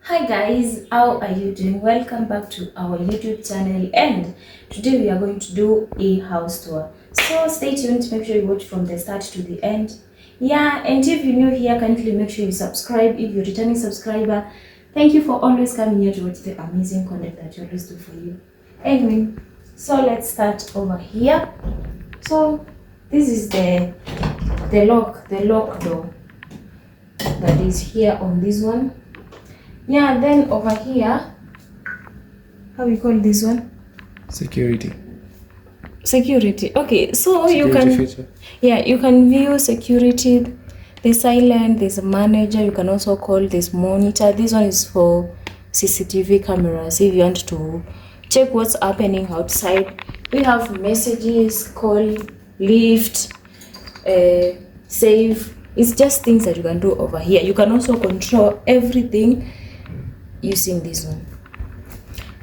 Hi guys, how are you doing? Welcome back to our YouTube channel, and today we are going to do a house tour. So stay tuned, make sure you watch from the start to the end. Yeah, and if you're new here, kindly make sure you subscribe. If you're a returning subscriber, thank you for always coming here to watch the amazing content that we always do for you. Anyway, so let's start over here. So this is the lock door that is here on this one. Yeah, then over here, how we call this one? Security. Security. Okay, so Security you can feature. you can view security. There's silent, there's a manager, you can also call this monitor. This one is for CCTV cameras if you want to check what's happening outside. We have messages, call, lift, save. It's just things that you can do over here. You can also control everything using this one.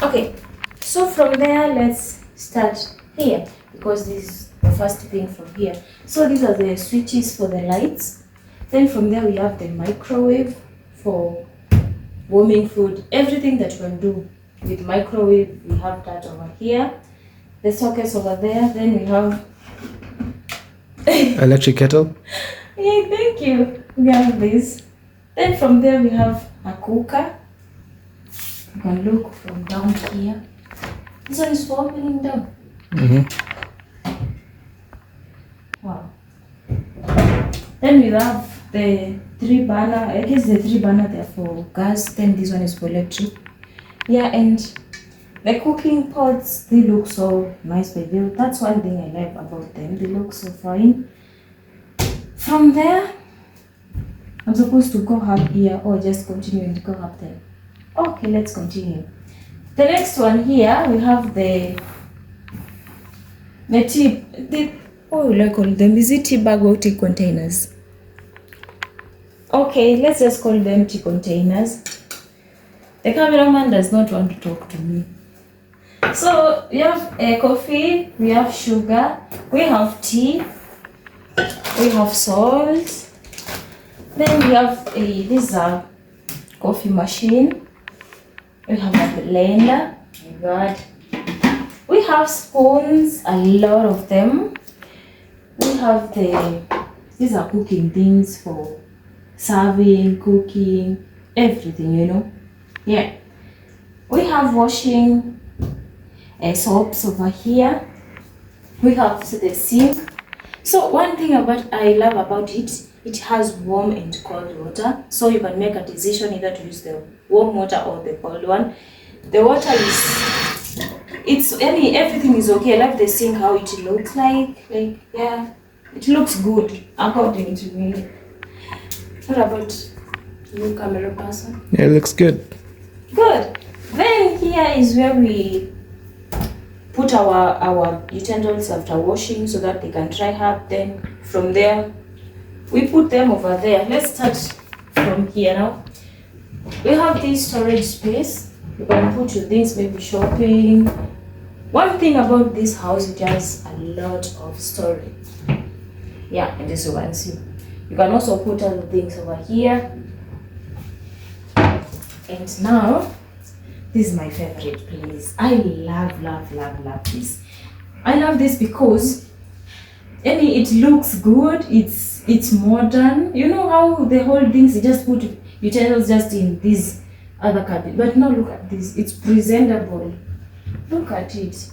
Okay, so from there let's start here, because this is the first thing from here. So these are the switches for the lights. Then from there we have the microwave for warming food. Everything that you can do with microwave, we have that over here. The sockets over there. Then we have Electric kettle. yeah, thank you. We have this. Then from there we have a cooker. You can look from down here. This one is for opening down. Wow. Then we have the 3 burner. I guess the 3 burner there for gas. Then this one is for electric. Yeah, and the cooking pots, they look so nice by them. That's one thing I like about them. They look so fine. From there, I'm supposed to go up here or just continue and go up there. Okay, let's continue. The next one here, we have the what will I call them? Is it tea bag or tea containers? Okay, let's just call them tea containers. The cameraman does not want to talk to me. So we have coffee, we have sugar, we have tea, we have salt. Then we have this is a coffee machine. We have a blender. Oh my God. We have spoons, a lot of them. We have these are cooking things for serving, cooking, everything, you know. Yeah. We have washing soaps over here. We have the sink. So one thing I love about it, it has warm and cold water. So you can make a decision either to use the warm water or the cold one. The water everything is okay. I like the sink, how it looks like yeah, it looks good according to me. What about you, camera person? Yeah, it looks good. Good. Then here is where we put our utensils after washing so that they can dry up. Then from there we put them over there. Let's start from here now. We have this storage space. You can put your things, maybe shopping. One thing about this house, it has a lot of storage. Yeah, and this one, see. You can also put other things over here. And now, this is my favorite place. I love this. I love this because it looks good. It's modern. You know how the whole things, you just put utensils just in this other cabinet. But now look at this. It's presentable. Look at it.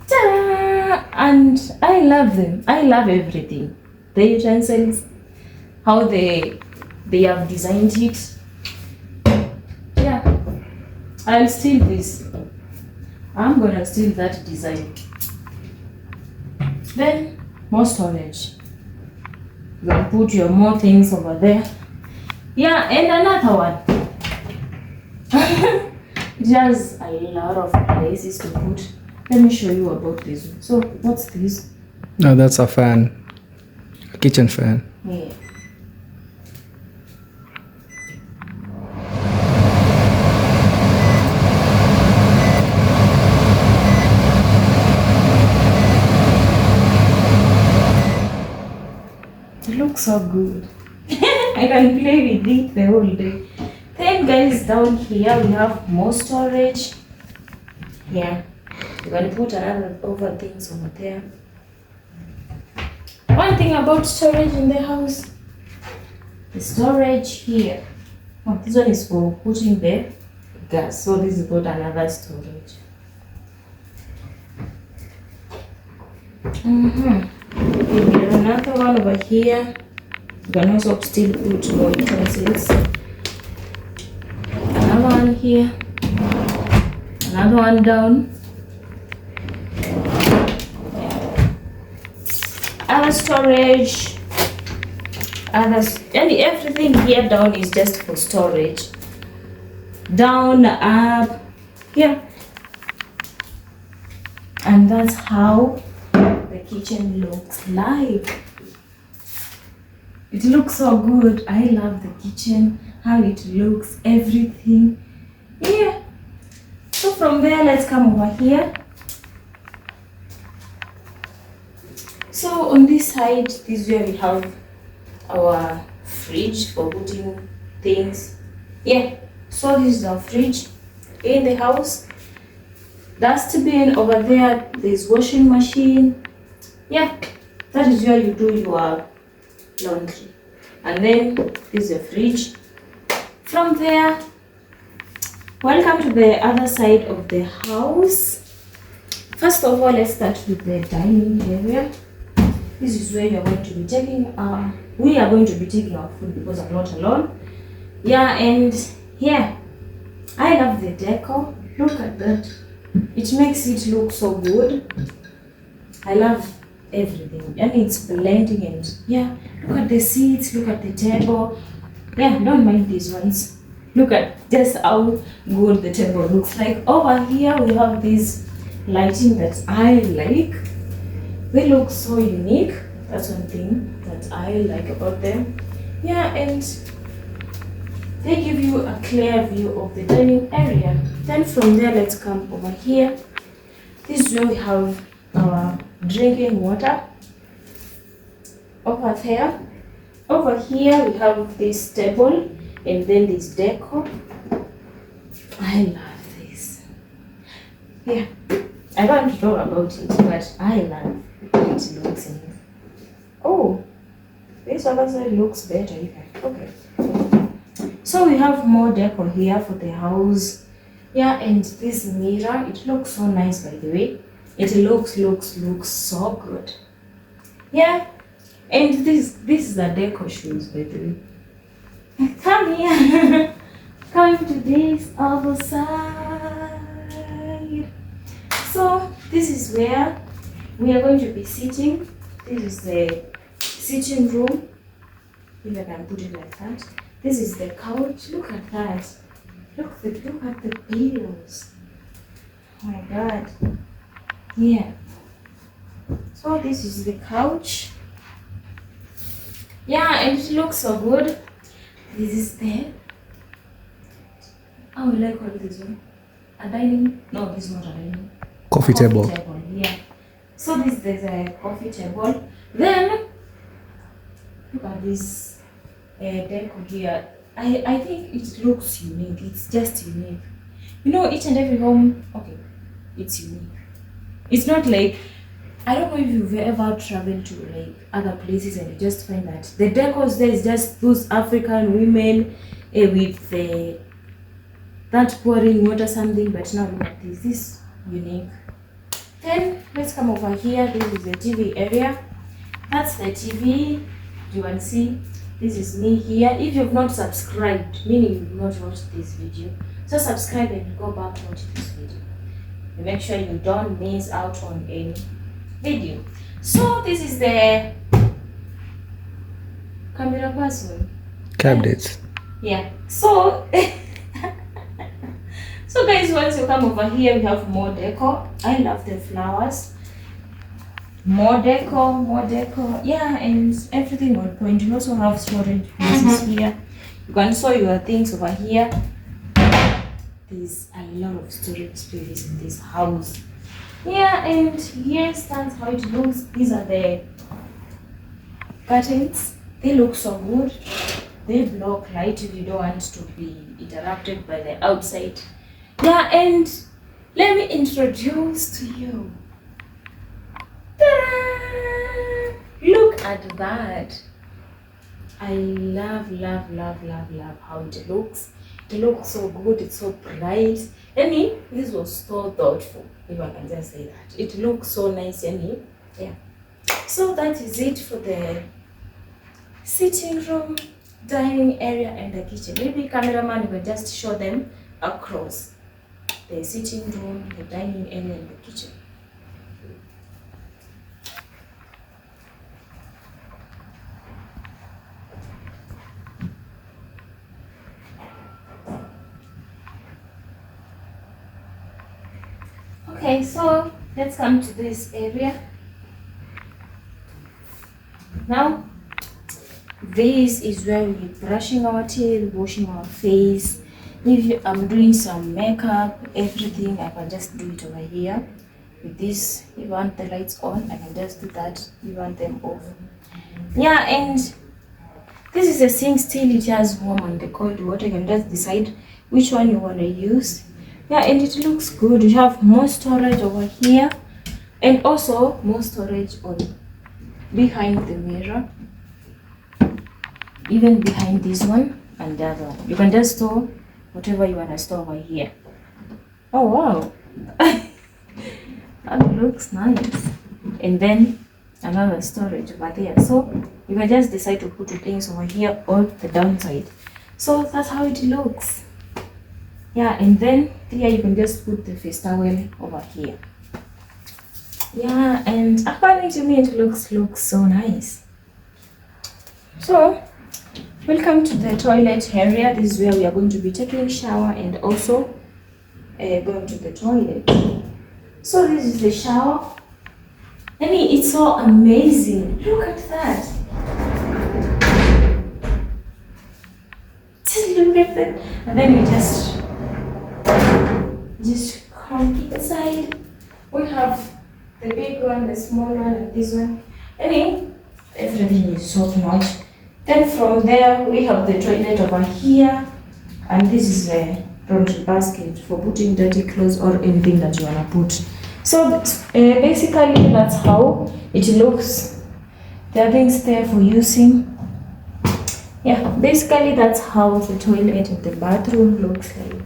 Ta! And I love them. I love everything. The utensils, how they have designed it. Yeah. I'll steal this. I'm gonna steal that design. Then more storage. You can put your more things over there. Yeah, and another one. It has a lot of places to put. Let me show you about this one. So what's this? No, that's a fan. A kitchen fan. Yeah. It looks so good. I can play with it the whole day. Then guys, down here we have more storage. Yeah, you can put another over things over there. One thing about storage in the house, the storage here. Oh, this one is for putting the gas, so this is not another storage. There's another one over here. You can also still put more utensils. Another one here. Another one down. Other storage. Others, and everything here down is just for storage. Down, up, here. And that's how the kitchen looks like. It looks so good. I love the kitchen, how it looks, everything. Yeah. So from there, let's come over here. So on this side, this is where we have our fridge for putting things. Yeah. So this is our fridge in the house. Dustbin over there. There's washing machine. Yeah. That is where you do your laundry. And then this is a fridge. From there, welcome to the other side of the house. First of all, let's start with the dining area. This is where you're going to be taking we are going to be taking our food because I'm not alone. Yeah, and yeah, I love the decor. Look at that. It makes it look so good. I love everything, and it's blending, and yeah, look at the seats, look at the table. Yeah, don't mind these ones. Look at just how good the table looks like. Over here we have this lighting that I like. They look so unique. That's one thing that I like about them. Yeah, and they give you a clear view of the dining area. Then from there, let's come over here. This is where we have our drinking water. Over there. Over here, we have this table and then this decor. I love this. Yeah, I don't want to talk about it, but I love it looks in. Oh, this other side looks better even. Okay. So we have more decor here for the house. Yeah, and this mirror, it looks so nice, by the way. It looks so good. Yeah, and this is the decor shoes, by the way. Come here. Come to this other side. So this is where we are going to be sitting. This is the sitting room, if I can put it like that. This is the couch. Look at that. Look at the pillows. Oh my God. Yeah. So this is the couch. Yeah, and it looks so good. This is the, I would like call this one a dining. No, this is not a dining. Coffee table. Yeah. So this is a coffee table. Then look at this decor here. I think it looks unique. It's just unique. You know, each and every home, okay, it's unique. It's not like, I don't know if you've ever traveled to like other places and you just find that the decors there is just those African women with that pouring water something, but now look at this. This is unique. Then let's come over here. This is the TV area. That's the TV. You can see this is me here. If you've not subscribed, meaning you've not watched this video, so subscribe and go back and watch this video. And make sure you don't miss out on any video. So this is the camera person. Cabinets. Yeah. So so guys, once you come over here, we have more decor. I love the flowers. More decor. Yeah, and everything on point. You also have storage places here. You can store your things over here. There's a lot of storage space in this house. Yeah, and yes, that's how it looks. These are the curtains. They look so good. they block light if you don't want to be interrupted by the outside. Yeah, and let me introduce to you. Ta-da! Look at that. I love how it looks. It looks so good, it's so bright. This was so thoughtful, if I can just say that. It looks so nice, yeah. So that is it for the sitting room, dining area, and the kitchen. Maybe cameraman will just show them across the sitting room, the dining area, and the kitchen. Okay, so let's come to this area. Now, this is where we're brushing our teeth, washing our face. If I'm doing some makeup, everything, I can just do it over here. With this, if you want the lights on, I can just do that. If you want them off. Yeah, and this is a sink still. It has warm and the cold water. You can just decide which one you want to use. Yeah, and it looks good. You have more storage over here, and also more storage on behind the mirror, even behind this one and the other one. You can just store whatever you want to store over here. Oh wow. That looks nice. And then another storage over there. So you can just decide to put your things over here or the downside. So that's how it looks. Yeah, and then here you can just put the face towel over here. Yeah, and according to me, it looks so nice. So welcome to the toilet area. This is where we are going to be taking a shower and also going to the toilet. So this is the shower. It's so amazing. Look at that. Just look at that. And then we just come inside. We have the big one, the small one, and this one. Everything is so much. Then from there we have the toilet over here, and this is a laundry basket for putting dirty clothes or anything that you wanna put. So basically that's how it looks. There are things there for using. Yeah, basically that's how the toilet and the bathroom looks like.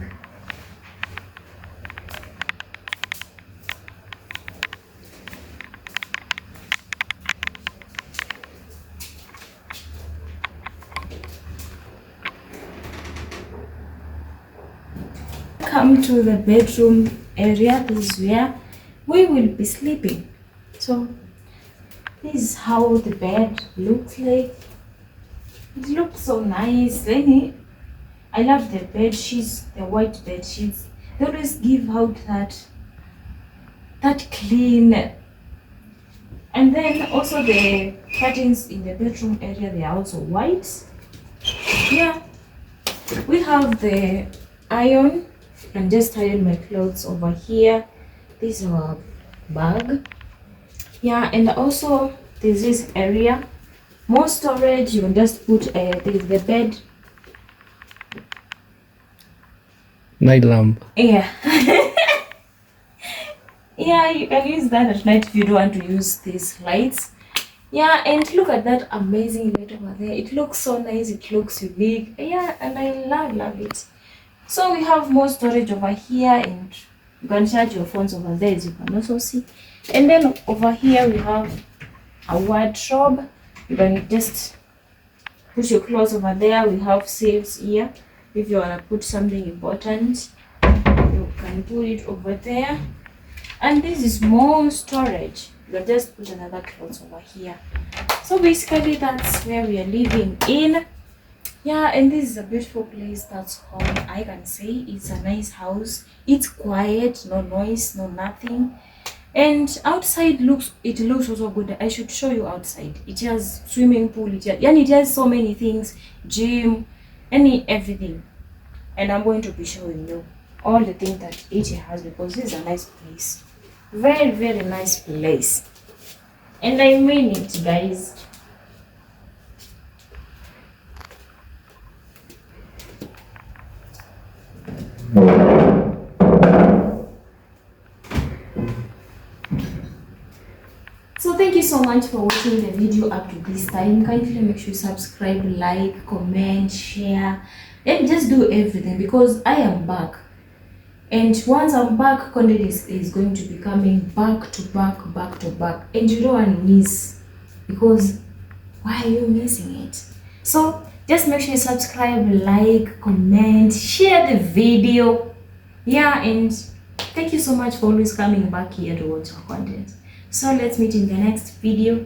Come to the bedroom area. This is where we will be sleeping. So this is how the bed looks like. It looks so nice. I love the bed sheets, the white bed sheets. They always give out that clean. And then also the curtains in the bedroom area, they are also white. Yeah, we have the iron. And just iron my clothes over here. This is our bag. Yeah, and also there's this area, more storage. You can just put there's the bed. Night lamp. Yeah. Yeah, you can use that at night if you don't want to use these lights. Yeah, and look at that amazing light over there. It looks so nice. It looks unique. Yeah, and I love it. So we have more storage over here, and you can charge your phones over there, as you can also see. And then over here we have a wardrobe. You can just put your clothes over there. We have safes here. If you want to put something important, you can put it over there. And this is more storage. You can just put another clothes over here. So basically that's where we are living in. Yeah, and this is a beautiful place. That's all I can say. It's a nice house. It's quiet, no noise, no nothing. And outside looks also good. I should show you outside. It has swimming pool. It has so many things, gym, everything. And I'm going to be showing you all the things that it has, because this is a nice place. Very, very nice place. And I mean it, guys. so much for watching the video up to this time. Kindly make sure you subscribe, like, comment, share, and just do everything because I am back. And once I'm back, content is going to be coming back to back, back to back. And you don't want to miss, because why are you missing it? So just make sure you subscribe, like, comment, share the video. Yeah, and thank you so much for always coming back here to watch our content. So let's meet in the next video.